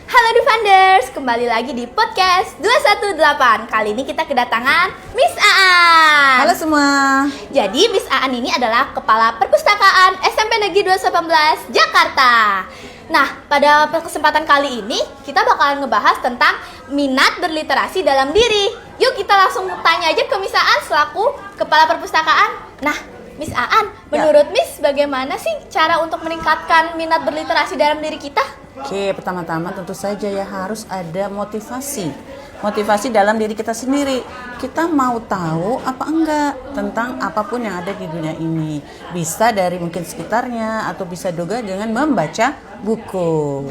Halo Defenders, kembali lagi di podcast 218. Kali ini kita kedatangan Miss Aan. Halo semua. Jadi Miss Aan ini adalah Kepala Perpustakaan SMP Negeri 218 Jakarta. Nah, pada kesempatan kali ini kita bakalan ngebahas tentang minat berliterasi dalam diri. Yuk kita langsung tanya aja ke Miss Aan selaku Kepala Perpustakaan. Nah, Miss Aan, menurut Miss bagaimana sih cara untuk meningkatkan minat berliterasi dalam diri kita? Oke, pertama-tama tentu saja ya harus ada motivasi. Motivasi dalam diri kita sendiri. Kita mau tahu apa enggak tentang apapun yang ada di dunia ini. Bisa dari mungkin sekitarnya atau bisa juga dengan membaca buku.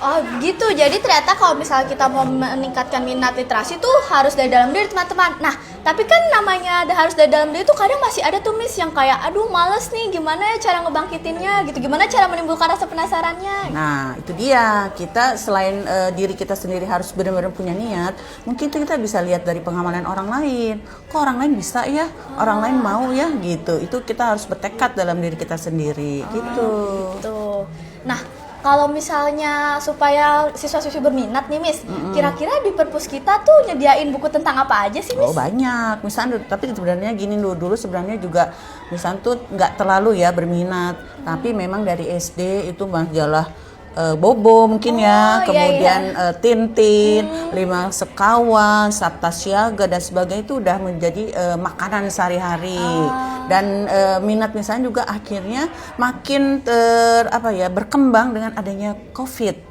Oh gitu, jadi ternyata kalau misalnya kita mau meningkatkan minat literasi tuh harus dari dalam diri teman-teman. Nah, tapi kan namanya harus dari dalam diri tuh kadang masih ada tuh Miss yang kayak aduh males nih, gimana ya cara ngebangkitinnya gitu, gimana cara menimbulkan rasa penasarannya. Nah, itu dia. Kita selain diri kita sendiri harus benar-benar punya niat, mungkin itu kita bisa lihat dari pengamalan orang lain. Kok orang lain bisa ya? Orang lain mau ya gitu. Itu kita harus bertekad dalam diri kita sendiri gitu. Nah, kalau misalnya supaya siswa-siswi berminat nih Miss, kira-kira di perpus kita tuh nyediain buku tentang apa aja sih Miss? Oh banyak, misalnya tapi sebenarnya gini dulu sebenarnya juga misalnya tuh nggak terlalu ya berminat, tapi memang dari SD itu majalah Bobo mungkin ya, kemudian Tintin, Lima Sekawan, Sabta Siaga dan sebagainya itu udah menjadi makanan sehari-hari. Dan minat misalnya juga akhirnya makin berkembang dengan adanya COVID.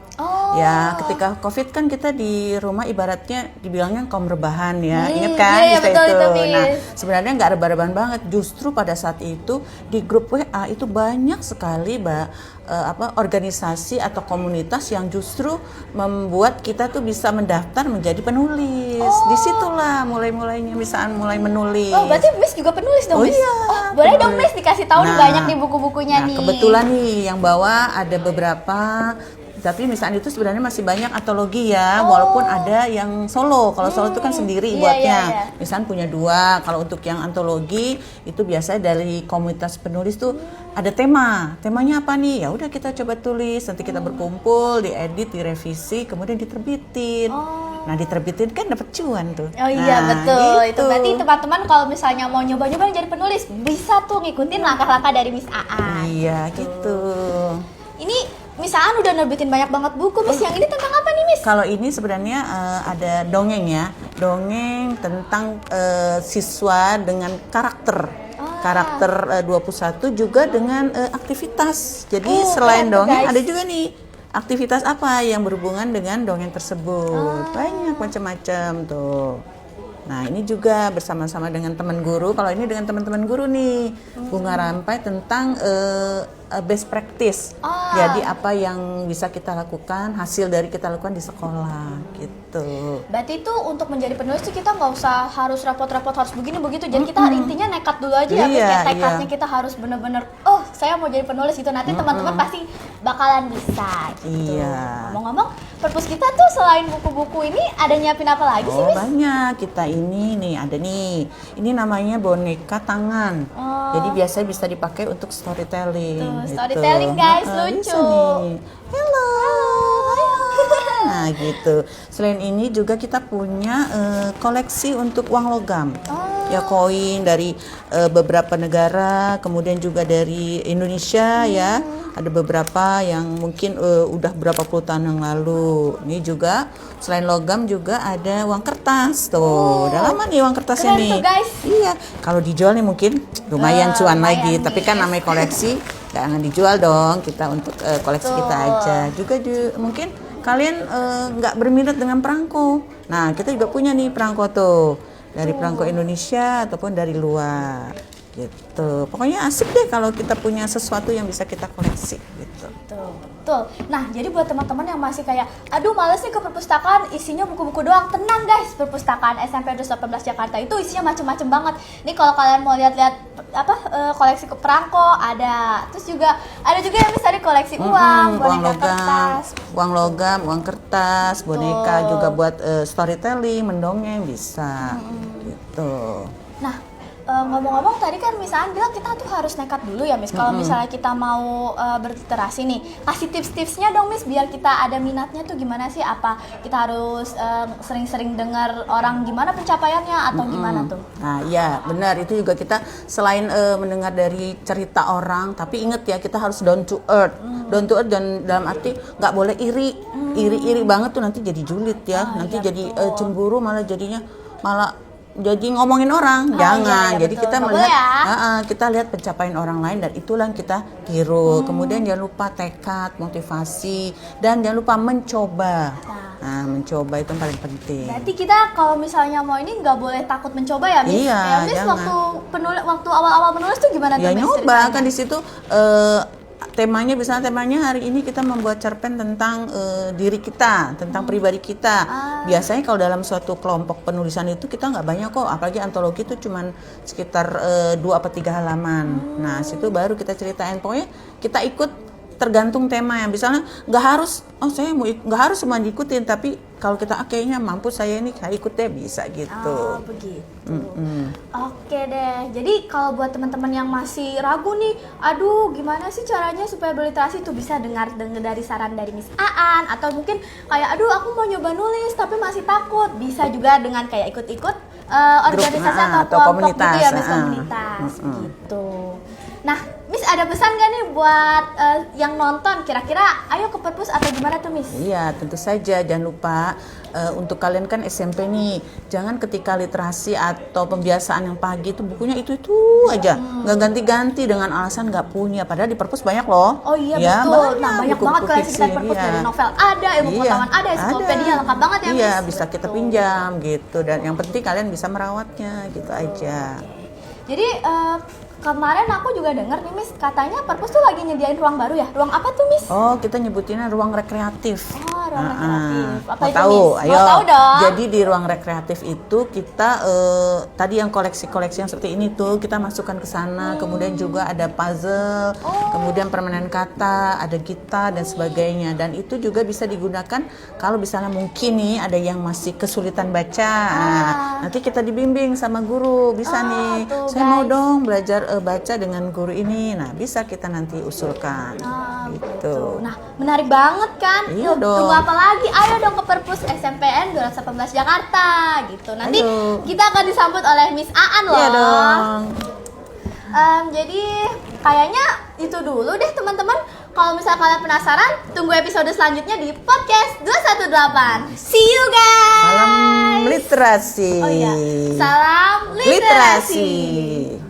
Ya, ketika COVID kan kita di rumah ibaratnya dibilangnya kaum rebahan ya, ingat kan? Iya, betul, itu. Nah, sebenarnya nggak rebahan banget. Justru pada saat itu di grup WA itu banyak sekali organisasi atau komunitas yang justru membuat kita tuh bisa mendaftar menjadi penulis. Disitulah mulai-mulainya misalnya mulai menulis. Oh, berarti Miss juga penulis dong, Miss? Iya. Boleh dong Miss dikasih tahu nih banyak di buku-bukunya nih. Kebetulan nih yang bawa ada beberapa. Tapi misalnya itu sebenarnya masih banyak antologi ya, walaupun ada yang solo. Kalau solo itu kan sendiri buatnya. Misalnya punya 2. Kalau untuk yang antologi itu biasanya dari komunitas penulis tuh ada tema. Temanya apa nih? Ya udah kita coba tulis. Nanti kita berkumpul, diedit, direvisi, kemudian diterbitin. Nah diterbitin kan dapat cuan tuh. Oh iya betul. Gitu. Itu berarti teman-teman kalau misalnya mau nyoba-nyoba jadi penulis bisa tuh ngikutin langkah-langkah dari Miss Aan. Iya gitu. Ini Miss Aan udah nerbitin banyak banget buku, Miss. Yang ini tentang apa nih, Miss? Kalau ini sebenarnya ada dongeng ya. Dongeng tentang siswa dengan karakter. Karakter 21 juga dengan aktivitas. Jadi selain dongeng ada juga nih aktivitas apa yang berhubungan dengan dongeng tersebut. Banyak macam-macam tuh. Nah ini juga bersama-sama dengan teman guru. Kalau ini dengan teman-teman guru nih, Bunga Rampai tentang best practice. Jadi apa yang bisa kita lakukan, hasil dari kita lakukan di sekolah gitu. Berarti itu untuk menjadi penulis tuh kita nggak usah harus repot-repot harus begini begitu. Jadi kita intinya nekat dulu aja ya, Miss. Tekadnya kita harus bener-bener, saya mau jadi penulis gitu. Nanti teman-teman pasti bakalan bisa gitu. Iya. Ngomong-ngomong, perpus kita tuh selain buku-buku ini ada nyiapin apa lagi sih, Miss? Banyak. Kita ini nih ada nih. Ini namanya boneka tangan. Jadi biasanya bisa dipakai untuk storytelling. Gitu. Storytelling guys, lucu. Hello. Nah gitu. Selain ini juga kita punya koleksi untuk uang logam. Ya koin dari beberapa negara, kemudian juga dari Indonesia ya. Ada beberapa yang mungkin udah berapa puluh tahun yang lalu. Ini juga selain logam juga ada uang kertas tuh. Udah lama nih uang kertasnya nih. Tuh, guys. Iya. Kalau dijual nih mungkin lumayan cuan lagi. Tapi kan namanya koleksi, jangan dijual dong. Kita untuk koleksi kita aja. Juga mungkin kalian nggak berminat dengan perangko. Nah kita juga punya nih perangko tuh dari perangko Indonesia ataupun dari luar. Gitu. Pokoknya asik deh kalau kita punya sesuatu yang bisa kita koleksi gitu. Betul. Nah, jadi buat teman-teman yang masih kayak aduh males nih ke perpustakaan, isinya buku-buku doang. Tenang guys, perpustakaan SMP 218 Jakarta itu isinya macam-macam banget. Nih kalau kalian mau lihat-lihat koleksi perangko ada. Terus juga ada juga yang misalnya koleksi uang, boneka kertas. Uang logam, uang kertas, boneka juga buat storytelling, mendongeng bisa. Gitu. Nah, ngomong-ngomong tadi kan misalnya bilang kita tuh harus nekat dulu ya Miss. Kalau misalnya kita mau berliterasi nih, kasih tips-tipsnya dong Miss biar kita ada minatnya tuh gimana sih? Apa kita harus sering-sering dengar orang gimana pencapaiannya atau gimana tuh? Nah ya benar, itu juga kita selain mendengar dari cerita orang, tapi inget ya kita harus down to earth. Down to earth dan dalam arti nggak boleh iri banget tuh nanti jadi julid ya, nanti iya, jadi cemburu malah jadi ngomongin orang. Jangan. Iya, Jadi betul. kita Nggak melihat boleh ya. kita lihat pencapaian orang lain dan itulah yang kita tiru. Kemudian jangan lupa tekad, motivasi, dan jangan lupa mencoba. Nah, mencoba itu yang paling penting. Berarti kita kalau misalnya mau ini nggak boleh takut mencoba ya Miss? Iya, ya, Miss jangan. waktu awal-awal menulis tuh gimana Ya tuh Miss? nyoba ceritanya? kan di situ temanya hari ini kita membuat cerpen tentang diri kita, tentang pribadi kita. Biasanya kalau dalam suatu kelompok penulisan itu kita nggak banyak kok, apalagi antologi itu cuman sekitar 2 atau 3 halaman. Nah situ baru kita ceritain, pokoknya kita ikut tergantung tema yang misalnya nggak harus nggak harus semua diikutin, tapi kalau kita kayaknya mampu saya ikut deh, bisa gitu. Oh begitu. Oke deh. Jadi kalau buat teman-teman yang masih ragu nih, aduh gimana sih caranya supaya berliterasi tuh, bisa dengar dari saran dari Miss Aan, atau mungkin kayak aduh aku mau nyoba nulis tapi masih takut, bisa juga dengan kayak ikut-ikut organisasi atau kelompok gitu ya Miss, komunitas gitu. Nah, Miss ada pesan gak nih buat yang nonton, kira-kira ayo ke perpus atau gimana tuh Miss? Iya, tentu saja. Jangan lupa untuk kalian kan SMP nih, jangan ketika literasi atau pembiasaan yang pagi itu bukunya itu aja, nggak ganti-ganti dengan alasan nggak punya. Padahal di perpus banyak loh. Oh iya ya, betul. Nah banyak buku-buku banget kalau sekitar fiksi, perpus, iya. dari novel ada, ilmu pengetahuan ada, ensiklopedia lengkap banget ya Miss. Iya, bisa kita pinjam gitu. Dan yang penting kalian bisa merawatnya gitu aja. Jadi kemarin aku juga dengar nih Miss, katanya perpus tuh lagi nyediain ruang baru ya. Ruang apa tuh Miss? Oh, kita nyebutinnya ruang rekreatif. Oh, ruang rekreatif. Apa Mau itu tahu? Miss? Ayo. Mau tahu dong. Jadi di ruang rekreatif itu kita tadi yang koleksi-koleksi yang seperti ini tuh kita masukkan ke sana. Kemudian juga ada puzzle, kemudian permainan kata, ada gitar dan sebagainya. Dan itu juga bisa digunakan kalau misalnya mungkin nih ada yang masih kesulitan baca. Nah, nanti kita dibimbing sama guru, bisa nih. tuh, Saya mau guys. dong belajar baca dengan guru ini. Nah, bisa kita nanti usulkan. Gitu. Nah, menarik banget kan? Iya Yuk, dong. tunggu apa lagi? Ayo dong ke perpus SMPN 218 Jakarta gitu. Nanti Ayo. kita akan disambut oleh Miss Aan loh. Iya dong. Jadi kayaknya itu dulu deh teman-teman. Kalau misalnya kalian penasaran, tunggu episode selanjutnya di podcast 218. See you guys. Salam literasi. Oh iya, salam literasi. Literasi.